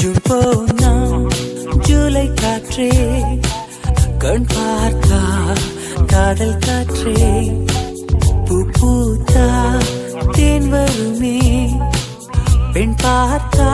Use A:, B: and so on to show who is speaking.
A: June போனா ஜூலை காற்றே கண் பார்த்தா காதல் காற்றே பூ பூத்தா தேன் வருமே பெண் பார்த்தா